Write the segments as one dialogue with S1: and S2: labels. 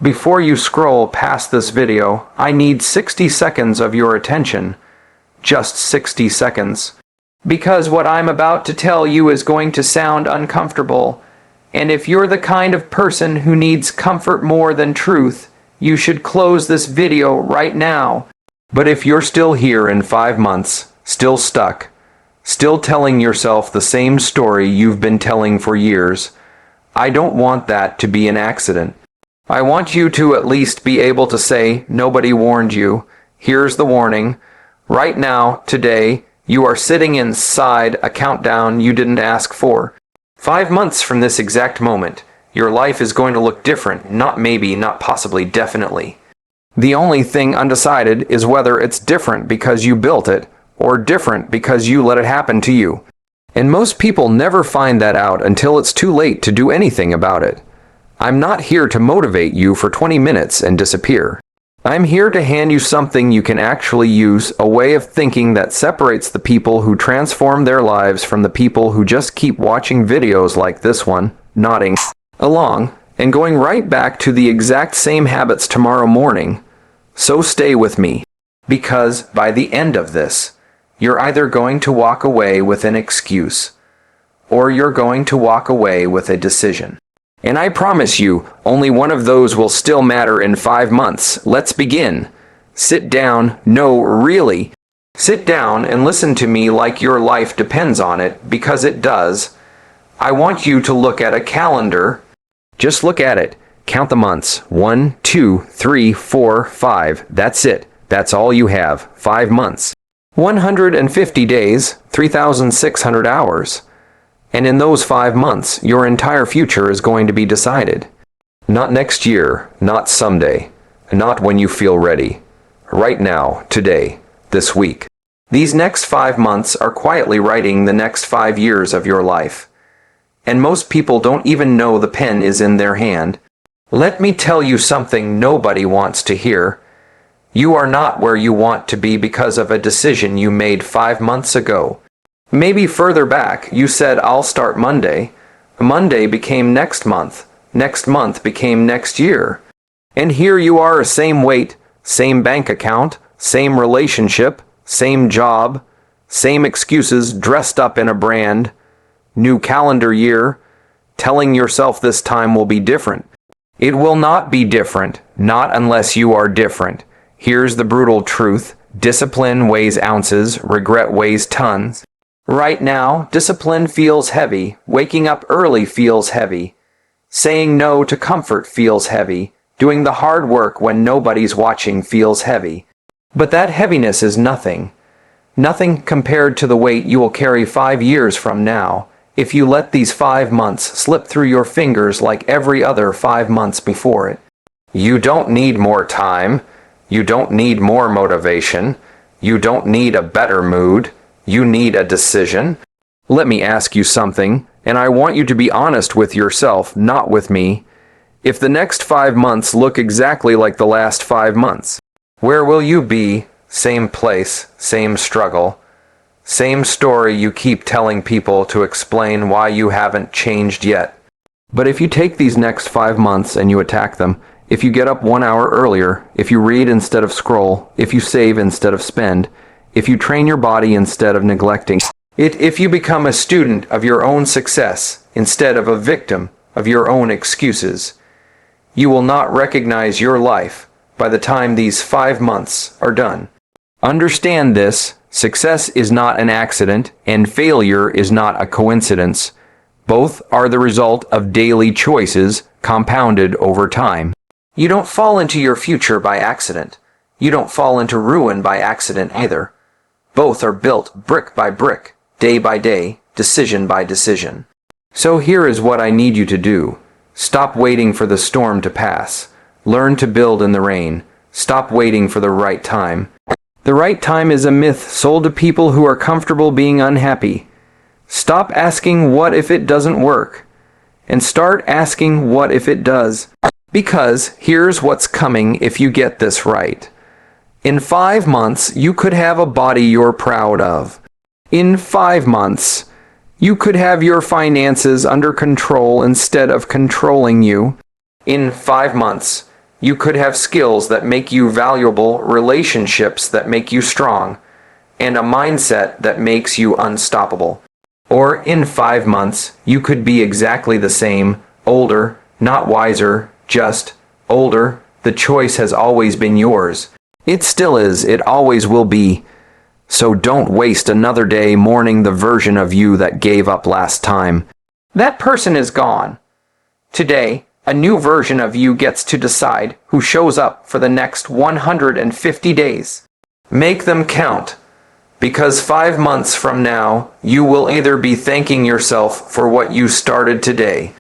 S1: Before you scroll past this video, I need 60 seconds of your attention. Just 60 seconds. Because what I'm about to tell you is going to sound uncomfortable. And if you're the kind of person who needs comfort more than truth, you should close this video right now. But if you're still here in 5 months, still stuck, still telling yourself the same story you've been telling for years, I don't want that to be an accident. I want you to at least be able to say, nobody warned you. Here's the warning. Right now, today, you are sitting inside a countdown you didn't ask for. 5 months from this exact moment, your life is going to look different, not maybe, not possibly, definitely. The only thing undecided is whether it's different because you built it, or different because you let it happen to you. And most people never find that out until it's too late to do anything about it. I'm not here to motivate you for 20 minutes and disappear. I'm here to hand you something you can actually use, a way of thinking that separates the people who transform their lives from the people who just keep watching videos like this one, nodding along, and going right back to the exact same habits tomorrow morning. So stay with me, because by the end of this, you're either going to walk away with an excuse, or you're going to walk away with a decision. And I promise you, only one of those will still matter in 5 months. Let's begin. Sit down. No, really. Sit down and listen to me like your life depends on it, because it does. I want you to look at a calendar. Just look at it. Count the months. 1, 2, 3, 4, 5. That's it. That's all you have. 5 months. 150 days, 3,600 hours. And in those 5 months, your entire future is going to be decided. Not next year, not someday, not when you feel ready. Right now, today, this week. These next 5 months are quietly writing the next 5 years of your life. And most people don't even know the pen is in their hand. Let me tell you something nobody wants to hear. You are not where you want to be because of a decision you made 5 months ago. Maybe further back, you said, I'll start Monday. Monday became next month. Next month became next year. And here you are, same weight, same bank account, same relationship, same job, same excuses dressed up in a brand. New calendar year, telling yourself this time will be different. It will not be different, not unless you are different. Here's the brutal truth. Discipline weighs ounces, regret weighs tons. Right now, discipline feels heavy, waking up early feels heavy, saying no to comfort feels heavy, doing the hard work when nobody's watching feels heavy. But that heaviness is nothing. Nothing compared to the weight you will carry 5 years from now, if you let these 5 months slip through your fingers like every other 5 months before it. You don't need more time. You don't need more motivation. You don't need a better mood. You need a decision. Let me ask you something, and I want you to be honest with yourself, not with me. If the next 5 months look exactly like the last 5 months, where will you be? Same place, same struggle, same story you keep telling people to explain why you haven't changed yet. But if you take these next 5 months and you attack them, if you get up 1 hour earlier, if you read instead of scroll, if you save instead of spend, if you train your body instead of neglecting it, if you become a student of your own success instead of a victim of your own excuses, you will not recognize your life by the time these 5 months are done. Understand this, success is not an accident and failure is not a coincidence. Both are the result of daily choices compounded over time. You don't fall into your future by accident. You don't fall into ruin by accident either. Both are built brick by brick, day by day, decision by decision. So here is what I need you to do. Stop waiting for the storm to pass. Learn to build in the rain. Stop waiting for the right time. The right time is a myth sold to people who are comfortable being unhappy. Stop asking what if it doesn't work, and start asking what if it does. Because here's what's coming if you get this right. In 5 months, you could have a body you're proud of. In 5 months, you could have your finances under control instead of controlling you. In 5 months, You could have skills that make you valuable, relationships that make you strong, and a mindset that makes you unstoppable. Or in 5 months, you could be exactly the same, older, not wiser, just older. The choice has always been yours. It still is, it always will be. So don't waste another day mourning the version of you that gave up last time. That person is gone. Today, a new version of you gets to decide who shows up for the next 150 days. Make them count, because 5 months from now, you will either be thanking yourself for what you started today,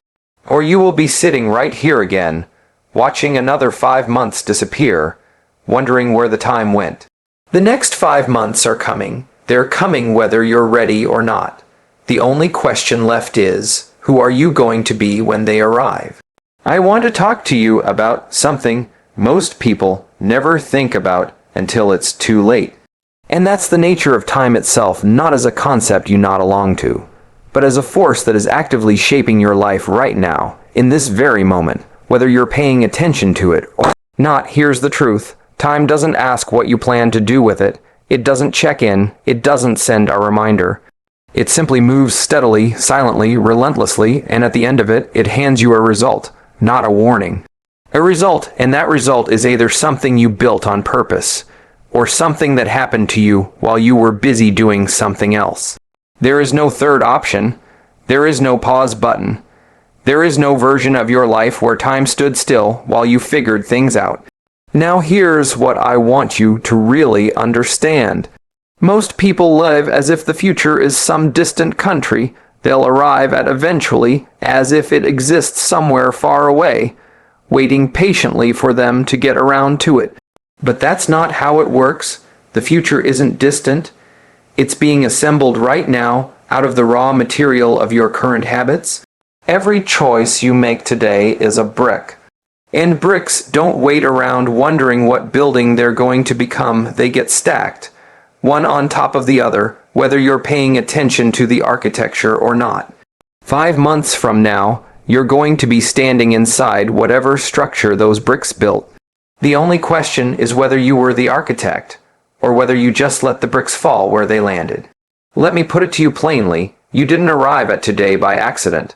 S1: or you will be sitting right here again, watching another 5 months disappear, wondering where the time went. The next 5 months are coming. They're coming whether you're ready or not. The only question left is, who are you going to be when they arrive? I want to talk to you about something most people never think about until it's too late. And that's the nature of time itself, not as a concept you nod along to, but as a force that is actively shaping your life right now, in this very moment, whether you're paying attention to it or not. Here's the truth. Time doesn't ask what you plan to do with it. It doesn't check in. It doesn't send a reminder. It simply moves steadily, silently, relentlessly, and at the end of it, it hands you a result, not a warning. A result, and that result is either something you built on purpose, or something that happened to you while you were busy doing something else. There is no third option. There is no pause button. There is no version of your life where time stood still while you figured things out. Now here's what I want you to really understand. Most people live as if the future is some distant country they'll arrive at eventually, as if it exists somewhere far away, waiting patiently for them to get around to it. But that's not how it works. The future isn't distant. It's being assembled right now out of the raw material of your current habits. Every choice you make today is a brick. And bricks don't wait around wondering what building they're going to become. They get stacked, one on top of the other, whether you're paying attention to the architecture or not. 5 months from now, you're going to be standing inside whatever structure those bricks built. The only question is whether you were the architect, or whether you just let the bricks fall where they landed. Let me put it to you plainly, you didn't arrive at today by accident.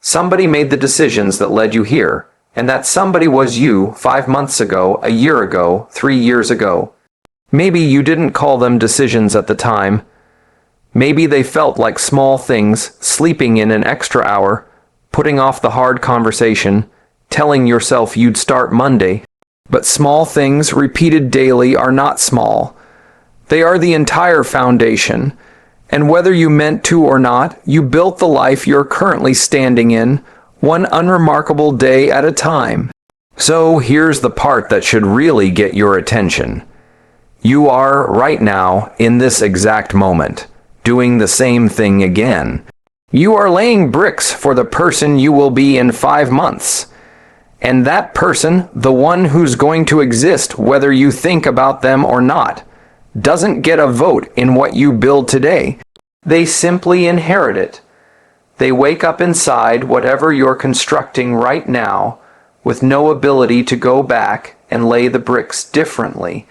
S1: Somebody made the decisions that led you here, and that somebody was you 5 months ago, a year ago, 3 years ago. Maybe you didn't call them decisions at the time. Maybe they felt like small things, sleeping in an extra hour, putting off the hard conversation, telling yourself you'd start Monday. But small things repeated daily are not small. They are the entire foundation. And whether you meant to or not, you built the life you're currently standing in, one unremarkable day at a time. So here's the part that should really get your attention. You are, right now, in this exact moment, doing the same thing again. You are laying bricks for the person you will be in 5 months. And that person, the one who's going to exist whether you think about them or not, doesn't get a vote in what you build today. They simply inherit it. They wake up inside whatever you're constructing right now with no ability to go back and lay the bricks differently.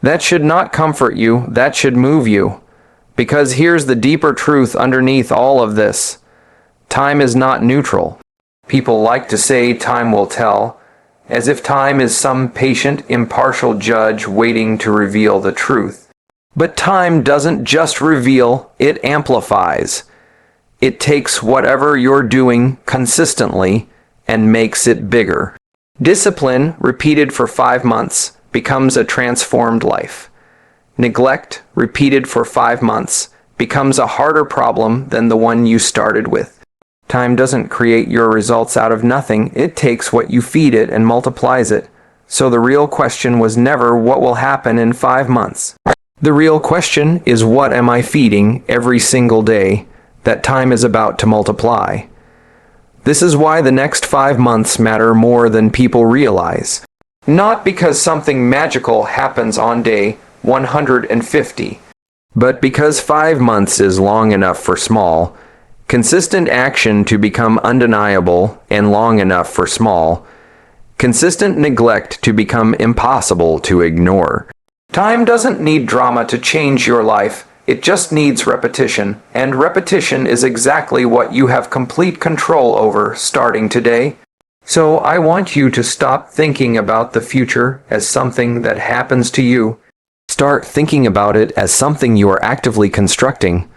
S1: That should not comfort you, that should move you. Because here's the deeper truth underneath all of this. Time is not neutral. People like to say time will tell, as if time is some patient, impartial judge waiting to reveal the truth. But time doesn't just reveal, it amplifies. It takes whatever you're doing consistently and makes it bigger. Discipline, repeated for 5 months, becomes a transformed life. Neglect, repeated for 5 months, becomes a harder problem than the one you started with. Time doesn't create your results out of nothing. It takes what you feed it and multiplies it. So the real question was never what will happen in 5 months. The real question is what am I feeding every single day that time is about to multiply? This is why the next 5 months matter more than people realize. Not because something magical happens on day 150, but because 5 months is long enough for small, consistent action to become undeniable, and long enough for small, consistent neglect to become impossible to ignore. Time doesn't need drama to change your life. It just needs repetition, and repetition is exactly what you have complete control over starting today. So I want you to stop thinking about the future as something that happens to you. Start thinking about it as something you are actively constructing,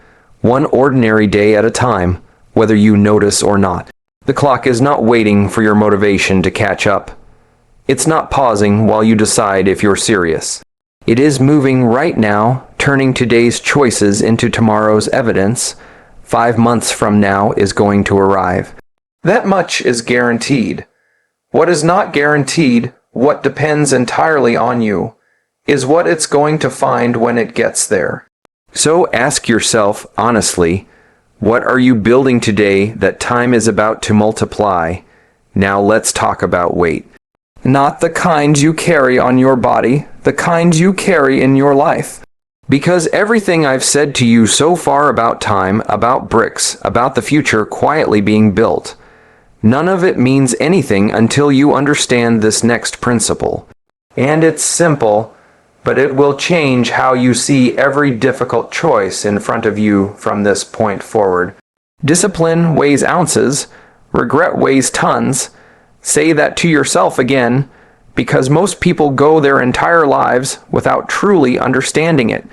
S1: one ordinary day at a time, whether you notice or not. The clock is not waiting for your motivation to catch up. It's not pausing while you decide if you're serious. It is moving right now, turning today's choices into tomorrow's evidence. 5 months from now is going to arrive. That much is guaranteed. What is not guaranteed, what depends entirely on you, is what it's going to find when it gets there. So ask yourself honestly, what are you building today that time is about to multiply? Now let's talk about weight. Not the kind you carry on your body, the kind you carry in your life. Because everything I've said to you so far about time, about bricks, about the future quietly being built, none of it means anything until you understand this next principle. And it's simple, but it will change how you see every difficult choice in front of you from this point forward. Discipline weighs ounces, regret weighs tons. Say that to yourself again, because most people go their entire lives without truly understanding it.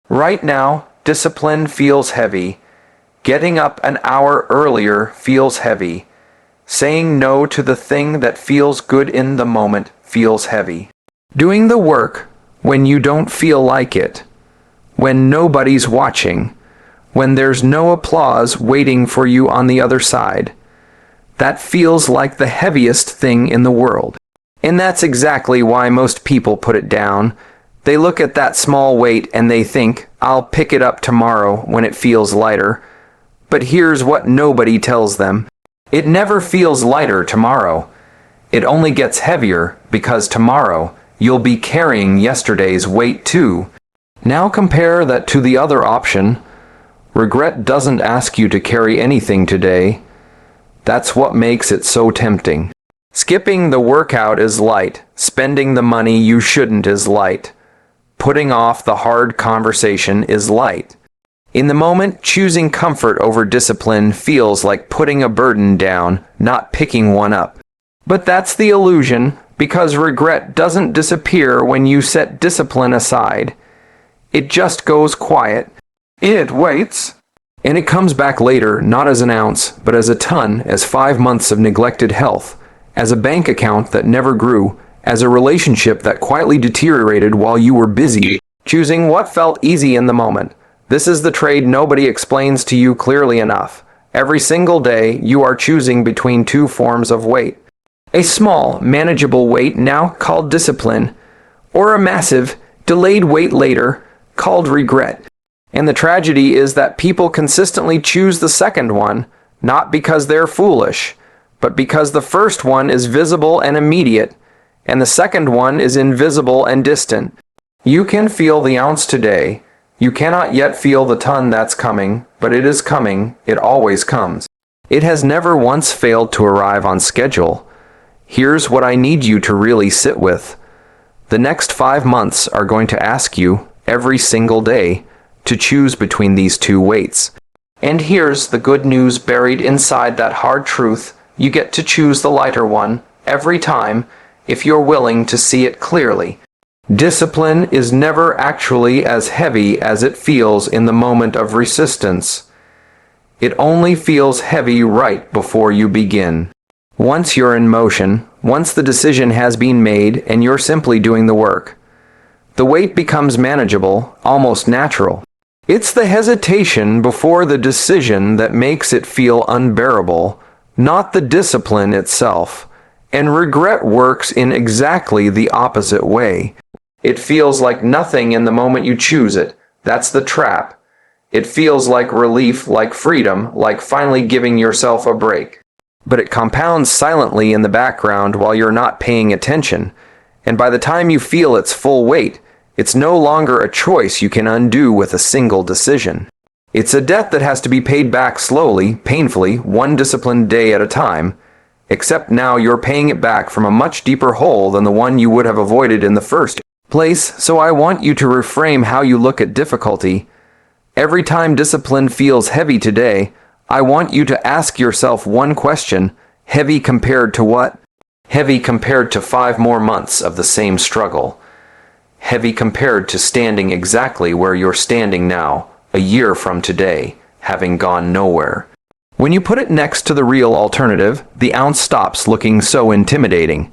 S1: Right now, discipline feels heavy. Getting up an hour earlier feels heavy. Saying no to the thing that feels good in the moment feels heavy. Doing the work when you don't feel like it, when nobody's watching, when there's no applause waiting for you on the other side, that feels like the heaviest thing in the world. And that's exactly why most people put it down. They look at that small weight and they think, I'll pick it up tomorrow when it feels lighter. But here's what nobody tells them. It never feels lighter tomorrow. It only gets heavier because tomorrow you'll be carrying yesterday's weight too. Now compare that to the other option. Regret doesn't ask you to carry anything today. That's what makes it so tempting. Skipping the workout is light. Spending the money you shouldn't is light. Putting off the hard conversation is light. In the moment, choosing comfort over discipline feels like putting a burden down, not picking one up. But that's the illusion, because regret doesn't disappear when you set discipline aside. It just goes quiet. It waits. And it comes back later, not as an ounce, but as a ton, as 5 months of neglected health, as a bank account that never grew, as a relationship that quietly deteriorated while you were busy, choosing what felt easy in the moment. This is the trade nobody explains to you clearly enough. Every single day, you are choosing between two forms of weight. A small, manageable weight now called discipline, or a massive, delayed weight later called regret. And the tragedy is that people consistently choose the second one, not because they're foolish, but because the first one is visible and immediate, and the second one is invisible and distant. You can feel the ounce today. You cannot yet feel the ton that's coming, but it is coming. It always comes. It has never once failed to arrive on schedule. Here's what I need you to really sit with. The next 5 months are going to ask you, every single day, to choose between these two weights. And here's the good news buried inside that hard truth. You get to choose the lighter one, every time, if you're willing to see it clearly. Discipline is never actually as heavy as it feels in the moment of resistance. It only feels heavy right before you begin. Once you're in motion, once the decision has been made and you're simply doing the work, the weight becomes manageable, almost natural. It's the hesitation before the decision that makes it feel unbearable, not the discipline itself. And regret works in exactly the opposite way. It feels like nothing in the moment you choose it. That's the trap. It feels like relief, like freedom, like finally giving yourself a break. But it compounds silently in the background while you're not paying attention. And by the time you feel its full weight, it's no longer a choice you can undo with a single decision. It's a debt that has to be paid back slowly, painfully, one disciplined day at a time. except now you're paying it back from a much deeper hole than the one you would have avoided in the first place. So I want you to reframe how you look at difficulty. Every time discipline feels heavy today, I want you to ask yourself one question: heavy compared to what? Heavy compared to 5 more months of the same struggle. Heavy compared to standing exactly where you're standing now, a year from today, having gone nowhere. When you put it next to the real alternative, the ounce stops looking so intimidating.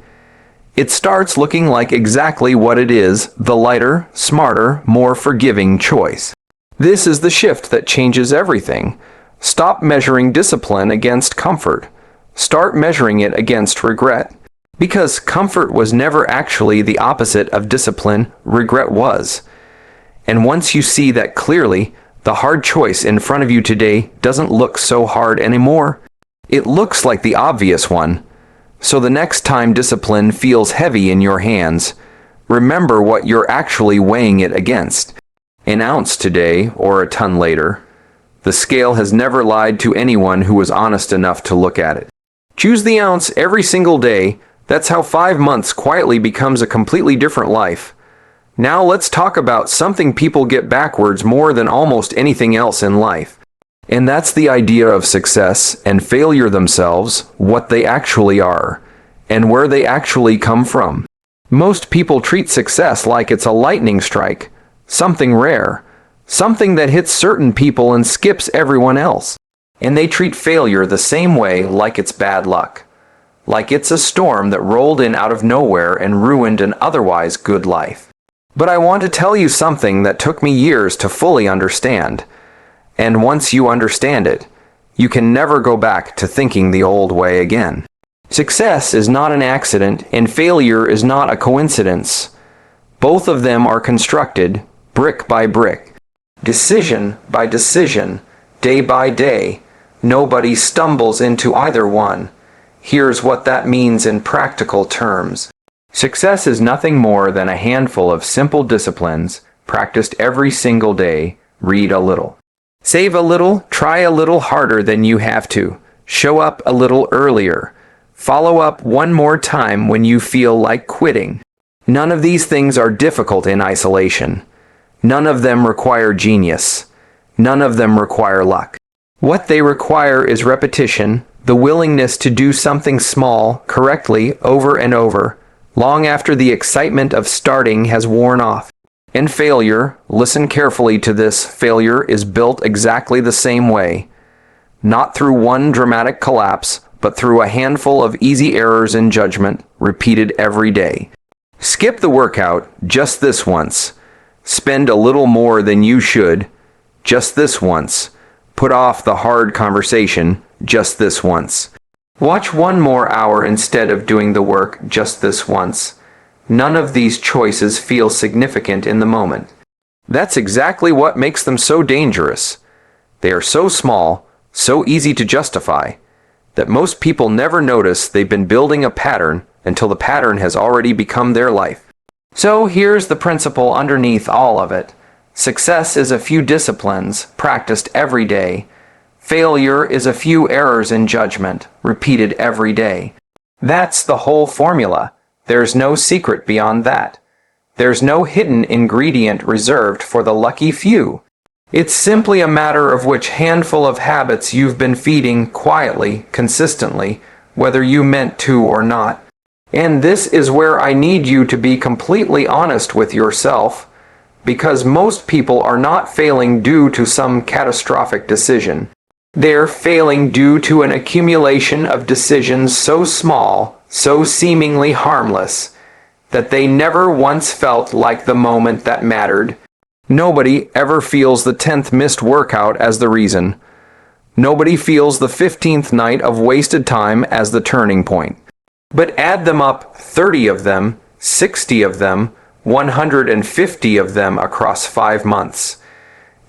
S1: It starts looking like exactly what it is: the lighter, smarter, more forgiving choice. This is the shift that changes everything. Stop measuring discipline against comfort. Start measuring it against regret. Because comfort was never actually the opposite of discipline, regret was. And once you see that clearly, the hard choice in front of you today doesn't look so hard anymore. It looks like the obvious one. So the next time discipline feels heavy in your hands, remember what you're actually weighing it against. An ounce today or a ton later. The scale has never lied to anyone who was honest enough to look at it. Choose the ounce every single day. That's how 5 months quietly becomes a completely different life. Now let's talk about something people get backwards more than almost anything else in life. And that's the idea of success and failure themselves, what they actually are, and where they actually come from. Most people treat success like it's a lightning strike, something rare, something that hits certain people and skips everyone else. And they treat failure the same way, like it's bad luck. Like it's a storm that rolled in out of nowhere and ruined an otherwise good life. But I want to tell you something that took me years to fully understand. And once you understand it, you can never go back to thinking the old way again. Success is not an accident, and failure is not a coincidence. Both of them are constructed, brick by brick, decision by decision, day by day. Nobody stumbles into either one. Here's what that means in practical terms. Success is nothing more than a handful of simple disciplines practiced every single day. Read a little. Save a little, try a little harder than you have to. Show up a little earlier. Follow up one more time when you feel like quitting. None of these things are difficult in isolation. None of them require genius. None of them require luck. What they require is repetition, the willingness to do something small, correctly, over and over, long after the excitement of starting has worn off. And failure, listen carefully to this, failure is built exactly the same way. Not through one dramatic collapse, but through a handful of easy errors in judgment, repeated every day. Skip the workout, just this once. Spend a little more than you should, just this once. Put off the hard conversation, just this once. Watch 1 more hour instead of doing the work, just this once. None of these choices feel significant in the moment. That's exactly what makes them so dangerous. They are so small, so easy to justify, that most people never notice they've been building a pattern until the pattern has already become their life. So here's the principle underneath all of it. Success is a few disciplines practiced every day. Failure is a few errors in judgment repeated every day. That's the whole formula. There's no secret beyond that. There's no hidden ingredient reserved for the lucky few. It's simply a matter of which handful of habits you've been feeding quietly, consistently, whether you meant to or not. And this is where I need you to be completely honest with yourself, because most people are not failing due to some catastrophic decision. They're failing due to an accumulation of decisions so small, so seemingly harmless, that they never once felt like the moment that mattered. Nobody ever feels the 10th missed workout as the reason. Nobody feels the 15th night of wasted time as the turning point. But add them up, 30 of them, 60 of them, 150 of them across 5 months.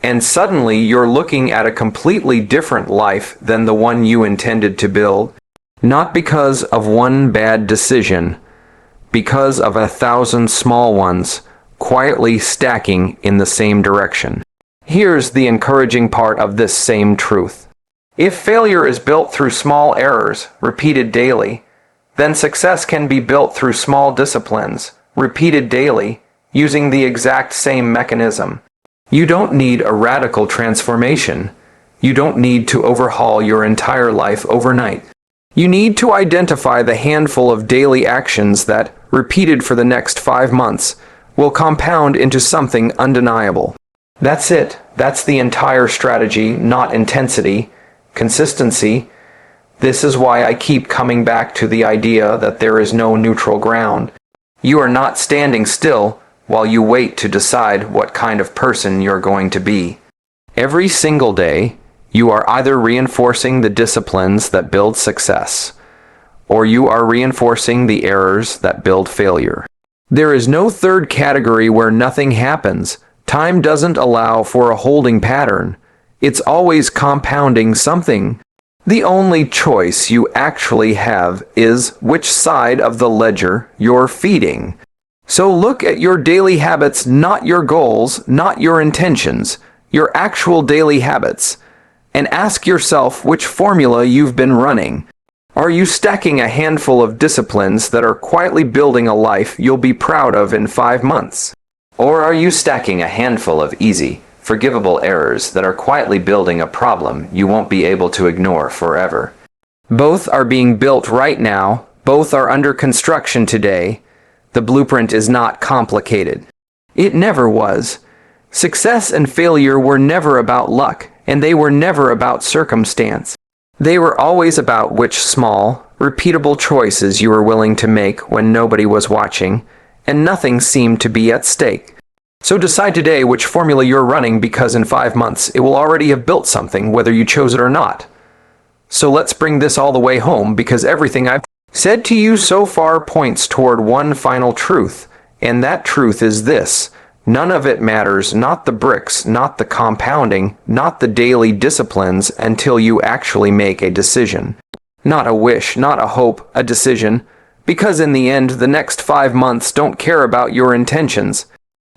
S1: And suddenly you're looking at a completely different life than the one you intended to build. Not because of one bad decision, because of 1,000 small ones, quietly stacking in the same direction. Here's the encouraging part of this same truth. If failure is built through small errors, repeated daily, then success can be built through small disciplines, repeated daily, using the exact same mechanism. You don't need a radical transformation. You don't need to overhaul your entire life overnight. You need to identify the handful of daily actions that, repeated for the next 5 months, will compound into something undeniable. That's it. That's the entire strategy, not intensity, consistency. This is why I keep coming back to the idea that there is no neutral ground. You are not standing still while you wait to decide what kind of person you're going to be. Every single day, you are either reinforcing the disciplines that build success, or you are reinforcing the errors that build failure. There is no third category where nothing happens. Time doesn't allow for a holding pattern. It's always compounding something. The only choice you actually have is which side of the ledger you're feeding. So look at your daily habits, not your goals, not your intentions, your actual daily habits, and ask yourself which formula you've been running. Are you stacking a handful of disciplines that are quietly building a life you'll be proud of in 5 months? Or are you stacking a handful of easy, forgivable errors that are quietly building a problem you won't be able to ignore forever? Both are being built right now. Both are under construction today. The blueprint is not complicated. It never was. Success and failure were never about luck, and they were never about circumstance. They were always about which small, repeatable choices you were willing to make when nobody was watching, and nothing seemed to be at stake. So decide today which formula you're running, because in 5 months it will already have built something, whether you chose it or not. So let's bring this all the way home, because everything I've said to you so far points toward one final truth, and that truth is this: none of it matters, not the bricks, not the compounding, not the daily disciplines, until you actually make a decision. Not a wish, not a hope, a decision. Because in the end, the next 5 months don't care about your intentions.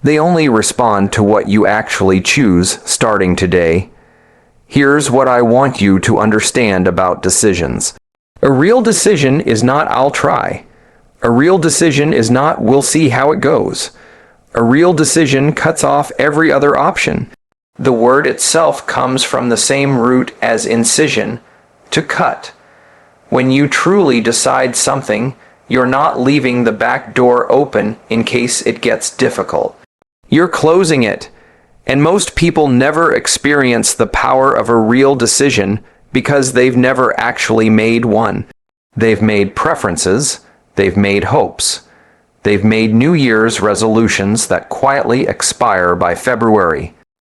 S1: They only respond to what you actually choose starting today. Here's what I want you to understand about decisions. A real decision is not "I'll try." A real decision is not "we'll see how it goes." A real decision cuts off every other option. The word itself comes from the same root as incision, to cut. When you truly decide something, you're not leaving the back door open in case it gets difficult. You're closing it. And most people never experience the power of a real decision because they've never actually made one. They've made preferences. They've made hopes. They've made New Year's resolutions that quietly expire by February.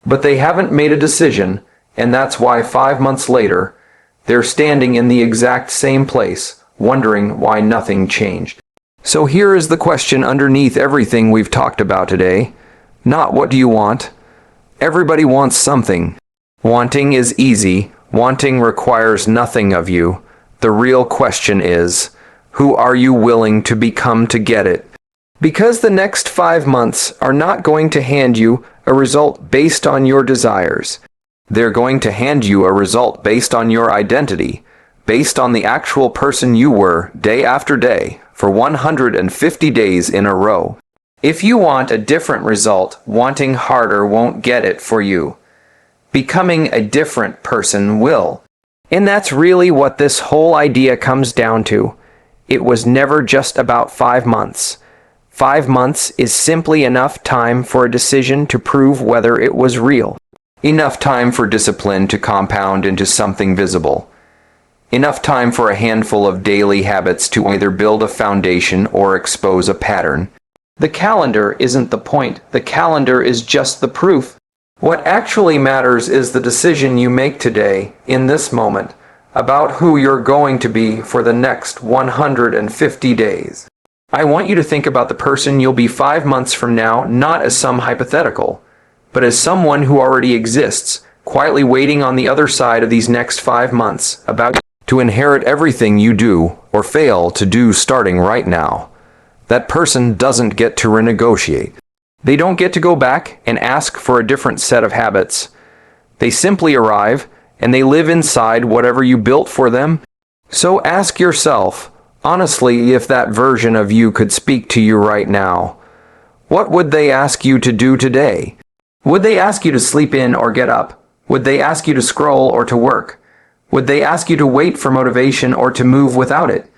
S1: But they haven't made a decision, and that's why 5 months later, they're standing in the exact same place, wondering why nothing changed. So here is the question underneath everything we've talked about today. Not what do you want? Everybody wants something. Wanting is easy. Wanting requires nothing of you. The real question is, who are you willing to become to get it? Because the next 5 months are not going to hand you a result based on your desires. They're going to hand you a result based on your identity, based on the actual person you were day after day for 150 days in a row. If you want a different result, wanting harder won't get it for you. Becoming a different person will. And that's really what this whole idea comes down to. It was never just about 5 months. 5 months is simply enough time for a decision to prove whether it was real. Enough time for discipline to compound into something visible. Enough time for a handful of daily habits to either build a foundation or expose a pattern. The calendar isn't the point. The calendar is just the proof. What actually matters is the decision you make today, in this moment, about who you're going to be for the next 150 days. I want you to think about the person you'll be 5 months from now, not as some hypothetical, but as someone who already exists, quietly waiting on the other side of these next 5 months, about to inherit everything you do or fail to do starting right now. That person doesn't get to renegotiate. They don't get to go back and ask for a different set of habits. They simply arrive, and they live inside whatever you built for them. So ask yourself, honestly, if that version of you could speak to you right now, what would they ask you to do today? Would they ask you to sleep in or get up? Would they ask you to scroll or to work? Would they ask you to wait for motivation or to move without it?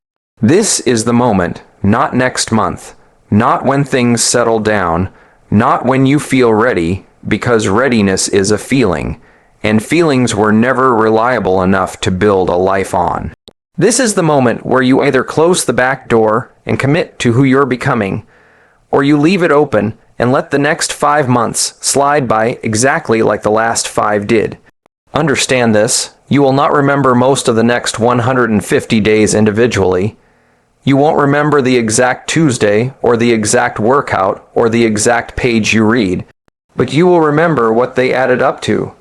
S1: This is the moment, not next month, not when things settle down, not when you feel ready, because readiness is a feeling, and feelings were never reliable enough to build a life on. This is the moment where you either close the back door and commit to who you're becoming, or you leave it open and let the next 5 months slide by exactly like the last 5 did. Understand this, you will not remember most of the next 150 days individually. You won't remember the exact Tuesday or the exact workout or the exact page you read, but you will remember what they added up to.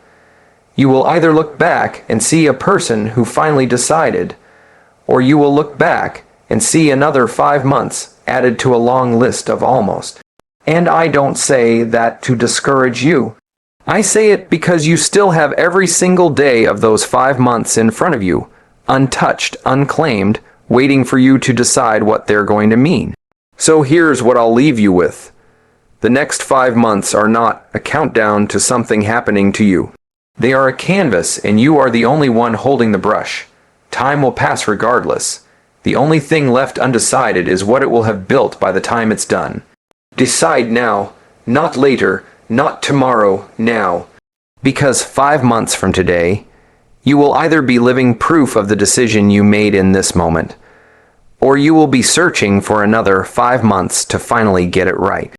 S1: You will either look back and see a person who finally decided, or you will look back and see another 5 months added to a long list of almost. And I don't say that to discourage you. I say it because you still have every single day of those 5 months in front of you, untouched, unclaimed, waiting for you to decide what they're going to mean. So here's what I'll leave you with. The next 5 months are not a countdown to something happening to you. They are a canvas, and you are the only one holding the brush. Time will pass regardless. The only thing left undecided is what it will have built by the time it's done. Decide now, not later, not tomorrow, now. Because 5 months from today, you will either be living proof of the decision you made in this moment, or you will be searching for another 5 months to finally get it right.